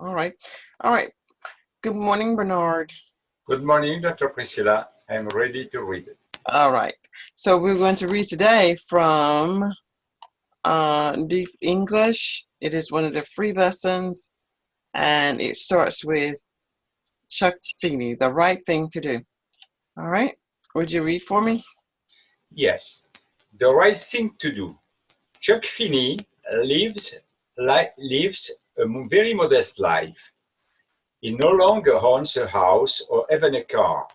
All right. All right. Good morning, Bernard. Good morning, Dr. Priscilla. I'm ready to read. All right. So we're going to read today from Deep English. It is one of the free lessons, and it starts with Chuck Feeney, The Right Thing to Do. All right. Would you read for me? Yes, the right thing to do. Chuck Finney lives a very modest life. He no longer owns a house or even a car.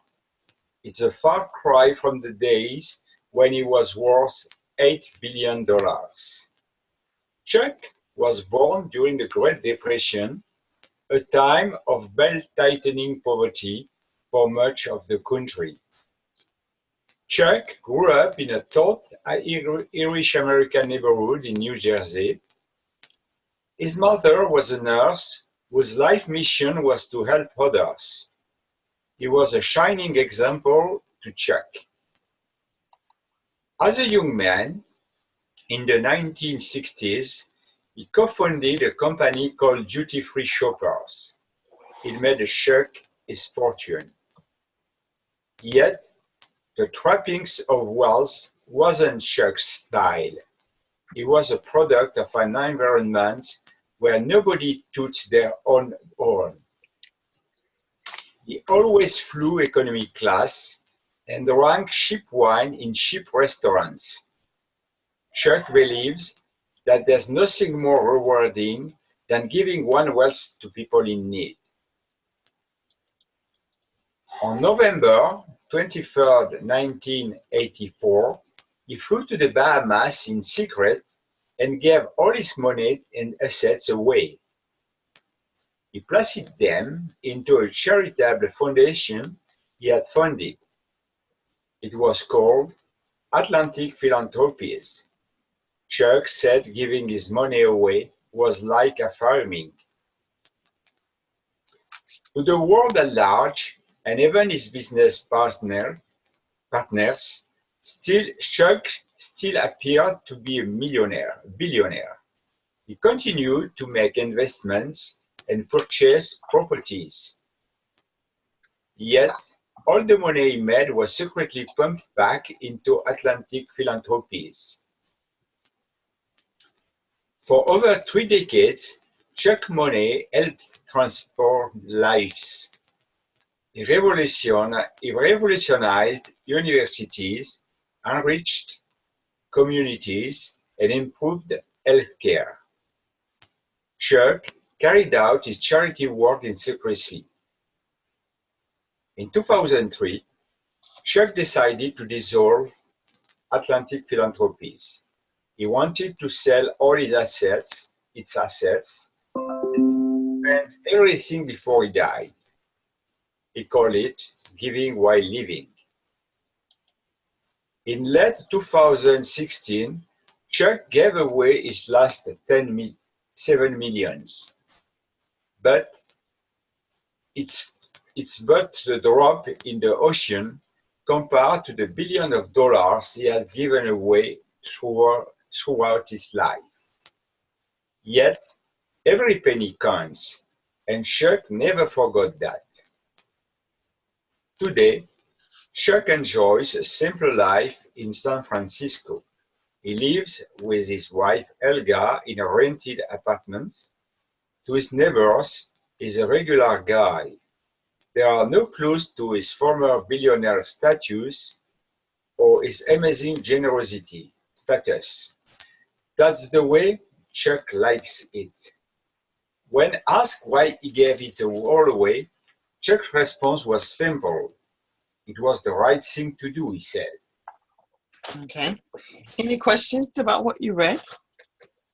It's a far cry from the days when he was worth $8 billion. Chuck was born during the Great Depression, a time of belt-tightening poverty for much of the country. Chuck grew up in a taut Irish-American neighborhood in New Jersey. His mother was a nurse whose life mission was to help others. He was a shining example to Chuck. As a young man, in the 1960s, he co-founded a company called Duty Free Shoppers. It made Chuck his fortune. Yet, the trappings of wealth wasn't Chuck's style. He was a product of an environment where nobody toots their own horn. He always flew economy class and drank cheap wine in cheap restaurants. Chuck believes that there's nothing more rewarding than giving one wealth to people in need. On November 23rd, 1984, he flew to the Bahamas in secret and gave all his money and assets away. He placed them into a charitable foundation he had founded. It was called Atlantic Philanthropies. Chuck said giving his money away was like affirming. To the world at large, and even his business partners, Chuck still appeared to be a billionaire. He continued to make investments and purchase properties. Yet, all the money he made was secretly pumped back into Atlantic Philanthropies. For over 3 decades, Chuck Money helped transform lives. He revolutionized universities, enriched communities, and improved healthcare. Chuck carried out his charity work in secrecy. In 2003, Chuck decided to dissolve Atlantic Philanthropies. He wanted to sell all its assets, and spend everything before he died. He called it giving while living. In late 2016, Chuck gave away his last 7 millions. But it's but a drop in the ocean compared to the billions of dollars he had given away throughout his life. Yet, every penny counts, and Chuck never forgot that. Today, Chuck enjoys a simple life in San Francisco. He lives with his wife Helga in a rented apartment. To his neighbors, he's a regular guy. There are no clues to his former billionaire status or his amazing status. That's the way Chuck likes it. When asked why he gave it all away, Chuck's response was simple. It was the right thing to do, he said. Okay. Any questions about what you read?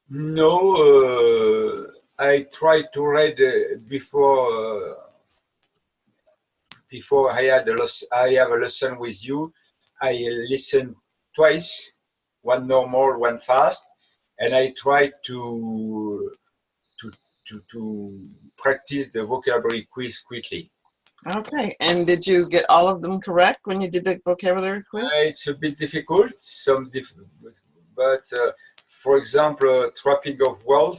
No, I tried to read before I have a lesson with you. I listened twice, one normal, one fast, and I tried to practice the vocabulary quiz quickly. Okay. And did you get all of them correct when you did the vocabulary quiz? It's a bit difficult, but for example, trapping of wealth,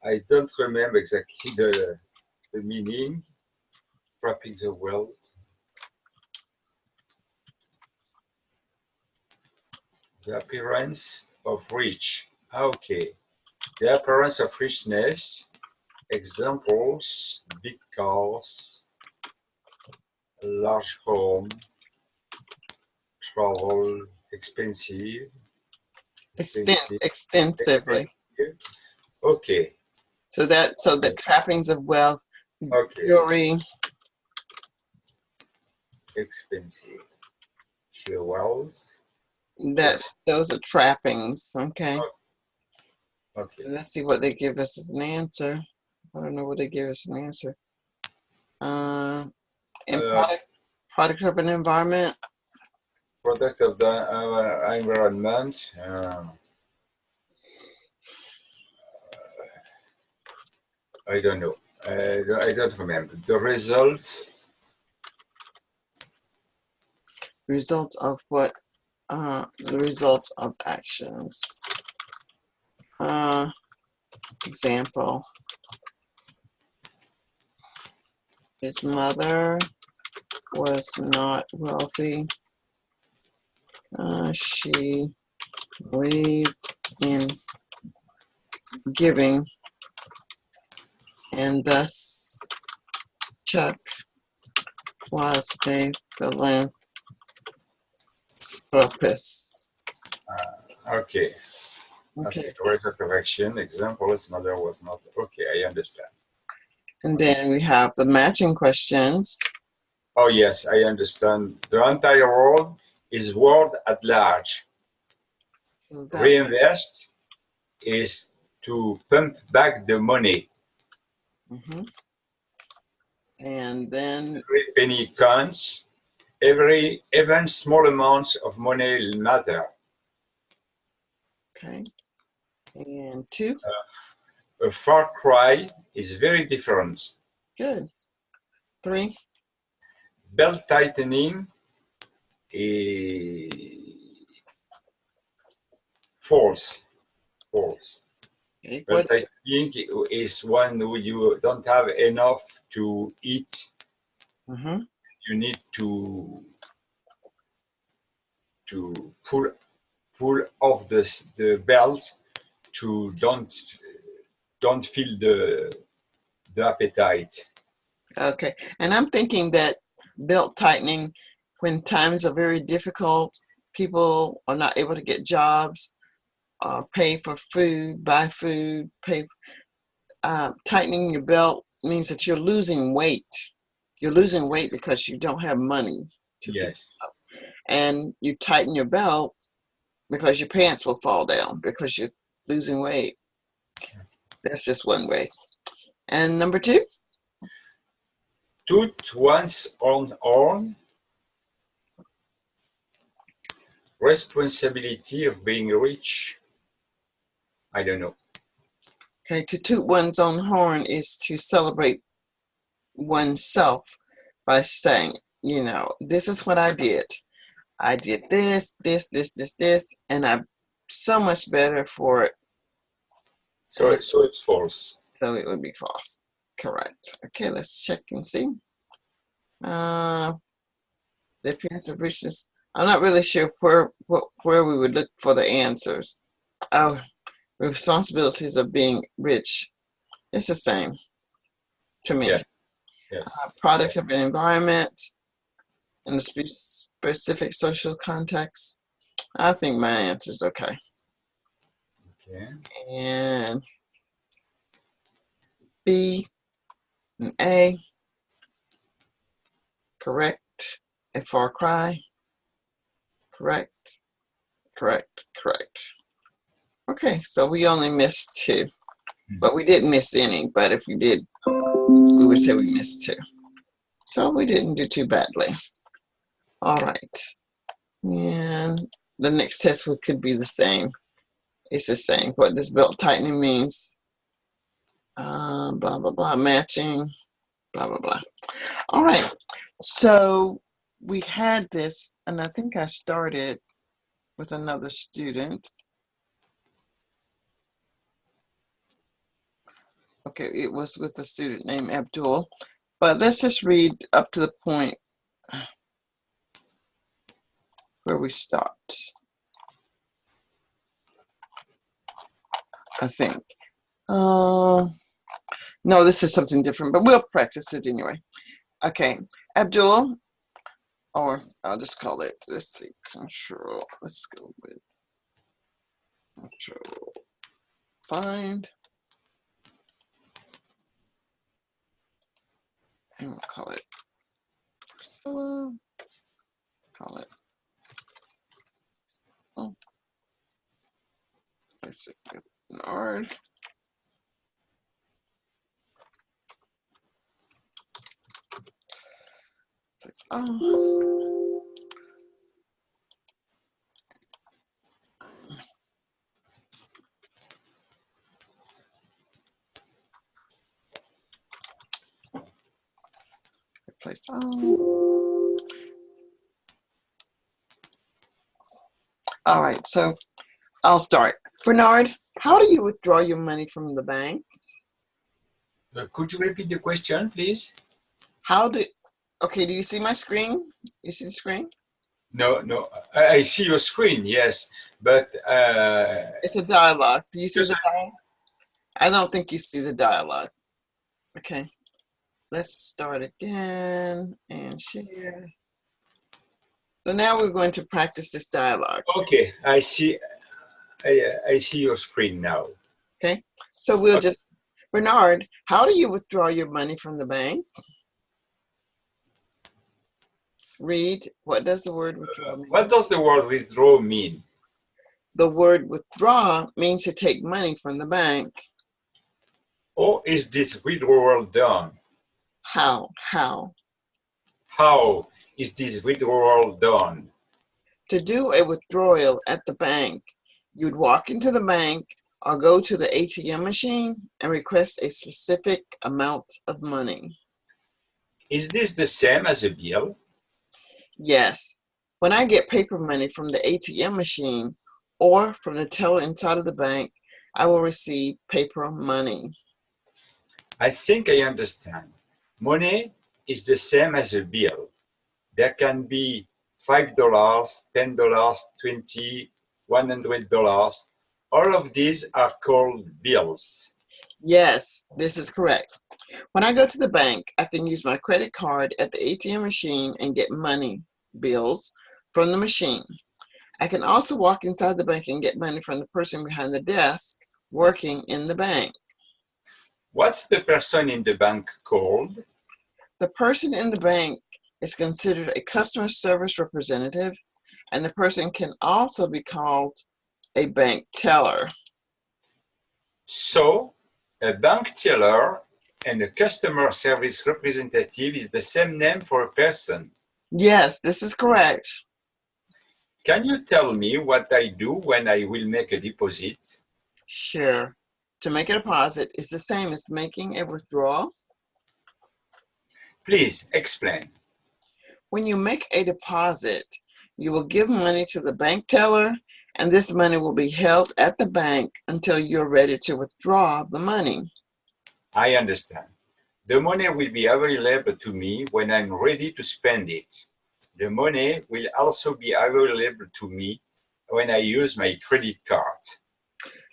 I don't remember exactly the meaning. Trapping the wealth. The appearance of rich. Okay. The appearance of richness. Examples: big cars, large home, travel, expensive, expensive, Extensively. expensive. Okay, So the trappings of wealth, okay, jewelry. expensive. Jewels. Those are trappings. Okay. Okay. Let's see what they give us as an answer. I don't know what they give us an answer. In product of an environment. Product of the environment. I don't know. I don't remember. The results. Results of what? The results of actions. Example. His mother was not wealthy. She believed in giving, and thus Chuck was a philanthropist. Okay. Okay. Correct correction. Example: his mother was not. Okay, I understand. And then we have the matching questions. Oh yes, I understand. The entire world is world at large. So Reinvest is to pump back the money. And then Every penny counts. Even small amounts of money matter. okay. And 2. A far cry is very different. Good. 3. Belt tightening is false. False. Okay. Belt tightening is one where you don't have enough to eat. You need to pull off the belt to don't feel the appetite. Okay. And I'm thinking that belt tightening, when times are very difficult, people are not able to get jobs, pay for food, buy food, tightening your belt means that you're losing weight. You're losing weight because you don't have money to feed yourself. And you tighten your belt because your pants will fall down because you're losing weight. That's just one way. And number 2? Toot one's own horn. Responsibility of being rich. I don't know. Okay, to toot one's own horn is to celebrate oneself by saying, this is what I did. I did this, and I'm so much better for it. So it's false. So it would be false. Correct. Okay, let's check and see. The appearance of richness. I'm not really sure where we would look for the answers. Oh, responsibilities of being rich. It's the same to me. Yes. Product of an environment in the specific social context. I think my answer is okay. Okay. And B and A. Correct. A far cry. Correct. Okay, so we only missed 2, but we didn't miss any. But if we did, we would say we missed 2. So we didn't do too badly. All right. And the next test could be the same. It's the same. What does belt tightening means? Blah, blah, blah. Matching. Blah, blah, blah. All right. So we had this, and I think I started with another student. Okay, it was with a student named Abdul. But let's just read up to the point where we stopped, I think. No, this is something different, but we'll practice it anyway. Okay, Abdul, or I'll just call it, let's see, control, let's go with control, find, and we'll call it Priscilla, call it, oh, let's see, Bernard. Place, oh, replace all. All right, so I'll start. Bernard, how do you withdraw your money from the bank? Could you repeat the question, please? Okay, do you see my screen? You see the screen? No, no. I see your screen, yes, but It's a dialogue. Do you see the dialogue? I don't think you see the dialogue. Okay, let's start again and share. So now we're going to practice this dialogue. okay, I see. I see your screen now. Okay, so we'll just, Bernard, how do you withdraw your money from the bank? Read, what does the word withdraw mean? What does the word withdraw mean? The word withdraw means to take money from the bank. How is this withdrawal done? How? How is this withdrawal done? To do a withdrawal at the bank, you'd walk into the bank or go to the ATM machine and request a specific amount of money. Is this the same as a bill? Yes. When I get paper money from the ATM machine or from the teller inside of the bank, I will receive paper money. I think I understand. Money is the same as a bill. There can be $5, $10, $20, $100. All of these are called bills. Yes, this is correct. When I go to the bank, I can use my credit card at the ATM machine and get money, bills, from the machine. I can also walk inside the bank and get money from the person behind the desk working in the bank. What's the person in the bank called? The person in the bank is considered a customer service representative, and the person can also be called a bank teller. So, a bank teller and a customer service representative is the same name for a person. Yes, this is correct. Can you tell me what I do when I will make a deposit? Sure. To make a deposit is the same as making a withdrawal. Please explain. When you make a deposit, you will give money to the bank teller, and this money will be held at the bank until you're ready to withdraw the money. I understand. The money will be available to me when I'm ready to spend it. The money will also be available to me when I use my credit card.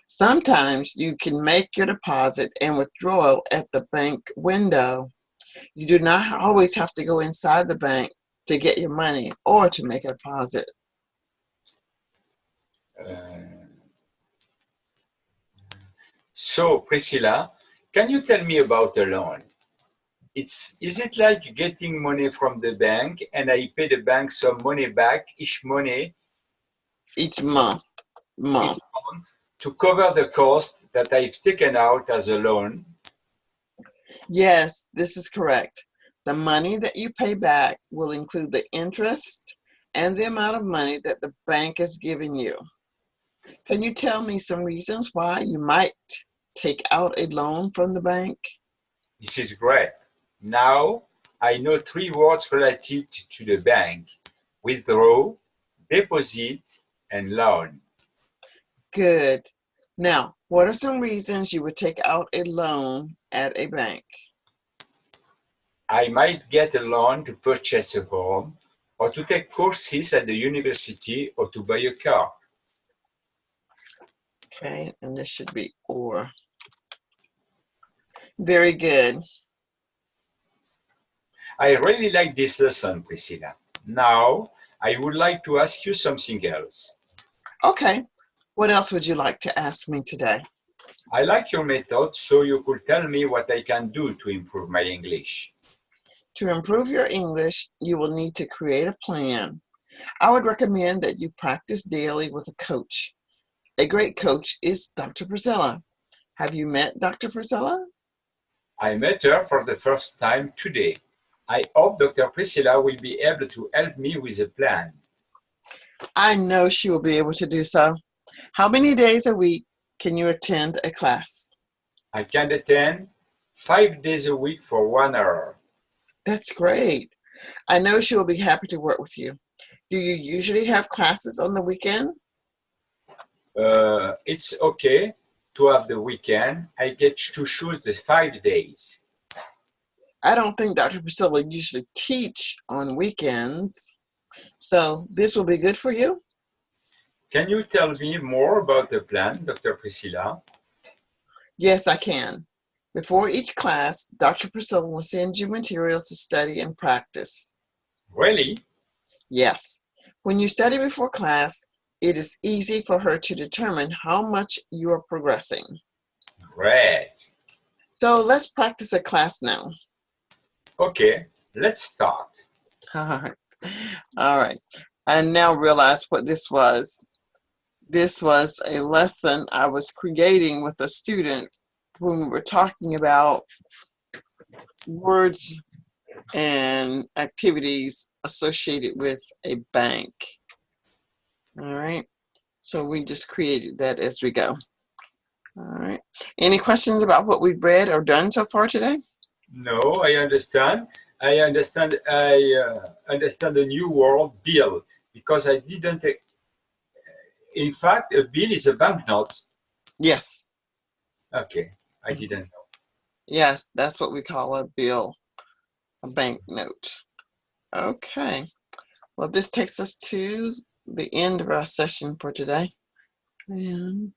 Sometimes you can make your deposit and withdrawal at the bank window. You do not always have to go inside the bank to get your money or to make a deposit. So, Priscilla, can you tell me about a loan? Is it like getting money from the bank and I pay the bank some money back each month. each month to cover the cost that I've taken out as a loan? Yes, this is correct. The money that you pay back will include the interest and the amount of money that the bank has given you. Can you tell me some reasons why you might take out a loan from the bank? This is great. Now I know 3 words related to the bank: withdraw, deposit, and loan. Good. Now, What are some reasons you would take out a loan at a bank? I might get a loan to purchase a home, or to take courses at the university, or to buy a car. Okay, and this should be or. Very good. I really like this lesson, Priscilla. Now, I would like to ask you something else. Okay, what else would you like to ask me today? I like your method, so you could tell me what I can do to improve my English. To improve your English, you will need to create a plan. I would recommend that you practice daily with a coach. A great coach is Dr. Priscilla. Have you met Dr. Priscilla? I met her for the first time today. I hope Dr. Priscilla will be able to help me with a plan. I know she will be able to do so. How many days a week can you attend a class? I can attend 5 days a week for 1 hour. That's great. I know she will be happy to work with you. Do you usually have classes on the weekend? It's okay to have the weekend. I get to choose the 5 days. I don't think Dr. Priscilla usually teach on weekends, so this will be good for you. Can you tell me more about the plan, Dr. Priscilla? Yes, I can. Before each class, Dr. Priscilla will send you material to study and practice. Really? Yes. When you study before class, it is easy for her to determine how much you are progressing. Great. So let's practice a class now. Okay, let's start. All right. I now realize what this was. This was a lesson I was creating with a student when we were talking about words and activities associated with a bank. All right. So we just created that as we go. All right. Any questions about what we've read or done so far today? No, I understand. I understand. Understand the new word bill, because I didn't. In fact, a bill is a banknote. Yes. Okay, I didn't know. Yes, that's what we call a bill, a banknote. Okay. Well, this takes us to the end of our session for today. And